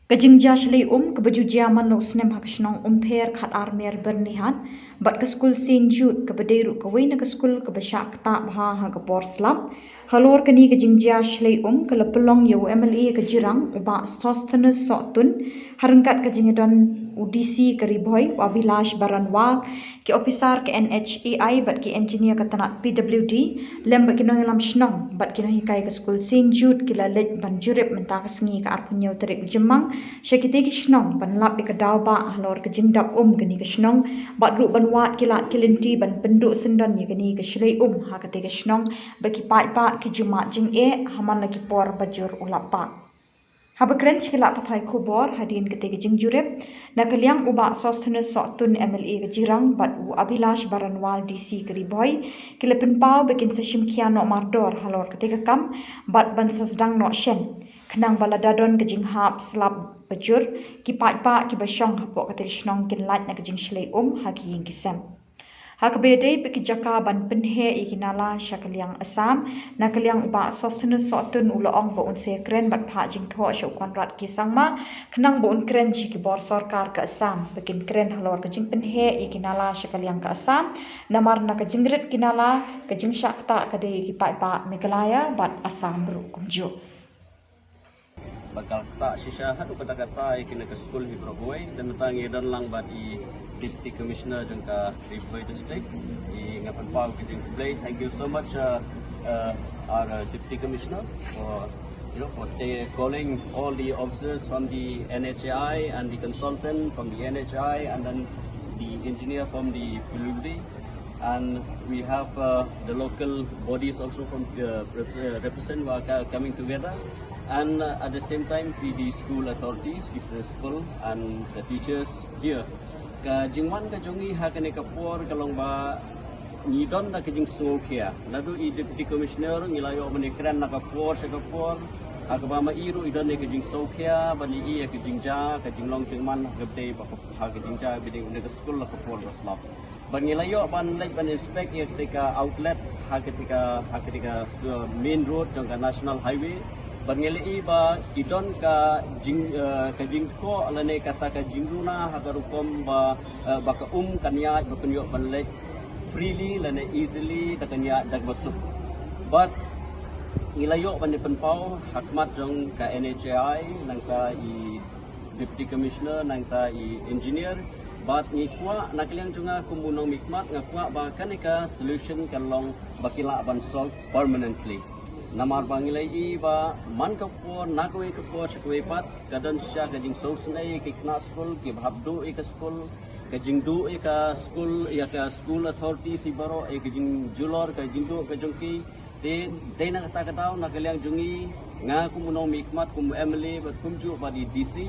Kajingja shlei kebaju man no snem hak shnong per khat armer bernihan bat ke skul St Jude ke bederu ke wei na ke skul ke besyak ta bha ha ke porslam halor kani kajingja shlei ke lepelong yo MLA ke jirang uba Sosthenes Sotun harengkat kajingedon UDC ke Riboy Abilash Baranwal ke officer ke NHAI bat ke engineer ke tanat PWD lem bat kinong lam shnong bat kinong hikai ke skul St Jude ke lalet ban jurip mentah ke sengi ke arpunyo terik jemang syakiti kishnong ban lap ke dalba halor ke jingdap geni kishnong bat ru ban wat kilat kilinti ban penduk sendan ye geni ke shlei ha ke kishnong baki pai pa ke jumat jing haman lagi por bajur ulapa Haba keren cikilak pathai kubor hadin ketika jingjurep nak kaliang uba Sosthenes Sotun MLA ke jirang bat u Abilash Baranwal DC ke Riboy kilepen pau bikin seshim kiano mardor halor ketika kam bat ban sesdang no shen kenang baladadon ke jinghap selap bajur kipat pa ki basyong hapok ketika shnong kin lat nak jing shlei haki ing kisem Hakabede pikijaka ban penhe ikinala syakaliang Assam nakaliang uba Sosthenes Sotun uloong bo unse kren bat pha jing tho shu konrat kisangma kenang bo un kren chiki bor sarkar ke Assam bikin kren halor ke jing penhe ikinala syakaliang ke Assam namar na ke jingrit kinala ke jing syakta ke de kipai ba Meghalaya bat Assam bru kumju bakal tak sisa hatu kata-kata ikina ke skul hi Proboy dan tangi dan lang bat i Deputy Commissioner jangka Riboy District i ngapan pau ke play. Thank you so much our Deputy Commissioner for for calling all the officers from the NHAI and the consultant from the NHAI and then the engineer from the PWD. And we have the local bodies also from represent coming together. And at the same time, the school authorities, the principal and the teachers here. Ka jingwan ka jongi ha kane kapor kalong ba nidon na kajing sungkia. Nadu I Deputy Commissioner ngilayo menikran na kapor sa kapor. Agaba mairu idon ne kajing sungkia bani I kajing ja kajing long jingman gabde ba ha kajing ja biding ne school na kapor baslap. Bangilayo ban like ban inspect ya ketika outlet ha ketika main road jangka national highway Bangeli ba idon ka jing ko alane kata ka jingruna hagarukom ba baka kanya bakunyo banlek freely lane easily takanya dagbasuk but ilayo ban penpau hakmat jong ka NHAI nang ka I Deputy Commissioner nang ka I engineer but ngikwa nakliang junga kumunong mikmat ngakwa ba kanika solution kalong bakila ban solve permanently Namar bangilai iba man kapur nakwe kapur sekwe pat kadan sya kajing sosnai ke kna school ke bhabdu ke school kajing du ke school ya ke school authority si baro kajing julor kajing du kajungki te na kata katao nakaliang jungi nga kumunong mikmat kum MLA bat kumju ba di DC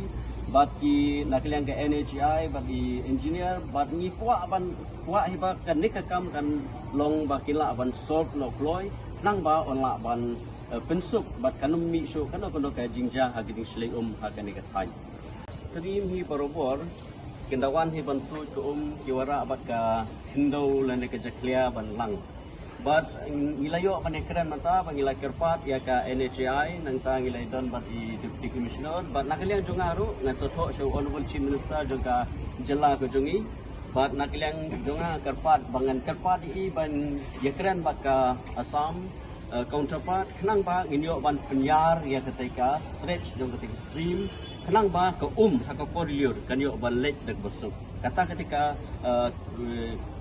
bat ki nakaliang ke NHI bat di engineer bat ni kwa ban kwa hiba kan nikakam kan long bakila ban solve no ploy nang ba onla ban pensuk bat kanum mi sho kana kono ka jingja hagiding slay hagani ka thai stream hi barobor kindawan hi ban flu to kiwara bat ka hindo lane ka jaklia ban lang bat ngilayo panekran mata pangilay kerpat ya ka NHAI nang ta ngilay don bat I Deputy Commissioner bat nakaliang jungaru ngan sotho show honorable chief minister jongka jela ko jongi bat nakiliang jonga kerpat bangan kerpat I ban yakran bat ka Assam counterpart kenang ba nginyo ban penyar ya ketika stretch jong ketika stream kenang ba ke hakapor liur kanyo ban lek dak besuk kata ketika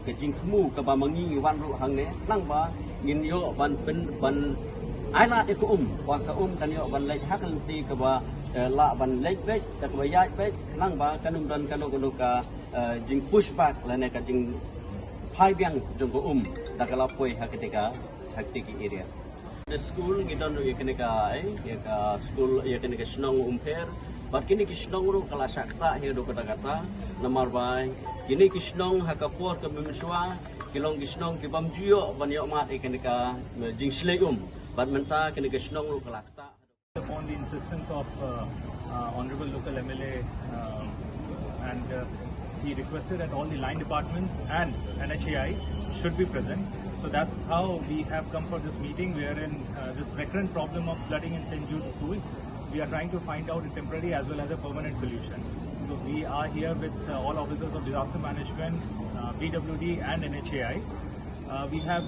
kejing temu ke bamangi wan ru hangne nang ba nginyo ban aila de ke wa ke kanyo ban lek hakal ti ke ba la ban lek bek tak ba yai bek kenang ba kanum dan kanu ka jing pushback lane ka jing phai biang jong ko dakalapoi haketika area the school ngidon yekenika ka school yekenika snong umper bat kini kisnong ru kala sakta he do kata namar bai kini kisnong hakapor ke memswa kilong kisnong ke bamjuyo banyo mat yekenika jing slei bat menta kini kisnong ru kala kata on the insistence of honorable local MLA and he requested that all the line departments and NHAI should be present. So that's how we have come for this meeting. We are in this recurrent problem of flooding in St. Jude's School. we are trying to find out a temporary as well as a permanent solution. So we are here with all officers of disaster management, PWD and NHAI. We have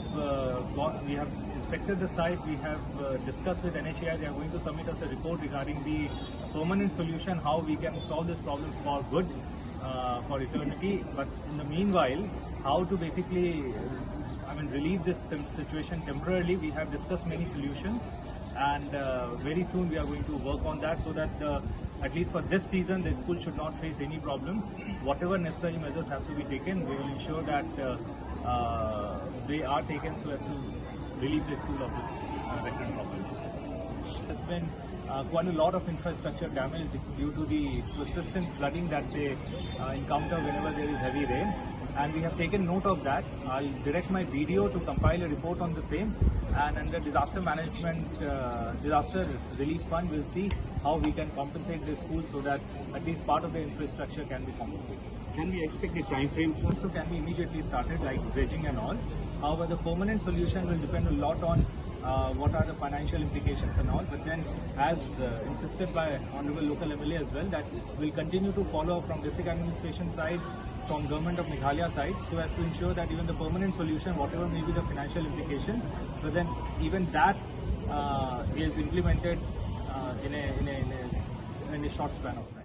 inspected the site. We have discussed with NHAI. They are going to submit us a report regarding the permanent solution, how we can solve this problem for good, for eternity. But in the meanwhile, how to basically, relieve this situation temporarily. We have discussed many solutions, and very soon we are going to work on that so that at least for this season, the school should not face any problem. Whatever necessary measures have to be taken, we will ensure that they are taken so as to relieve the school of this recurrent problem. There's been quite a lot of infrastructure damage due to the persistent flooding that they encounter whenever there is heavy rain. And we have taken note of that. I'll direct my BDO to compile a report on the same, and under disaster management, disaster relief fund, we'll see how we can compensate the school so that at least part of the infrastructure can be compensated. Can we expect a time frame? Also can be immediately started, like dredging and all. However, the permanent solution will depend a lot on what are the financial implications and all. But then, as insisted by Honorable Local MLA as well, that we'll continue to follow from district administration side, from government of Meghalaya side, so as to ensure that even the permanent solution, whatever may be the financial implications, but then even that is implemented in a short span of time.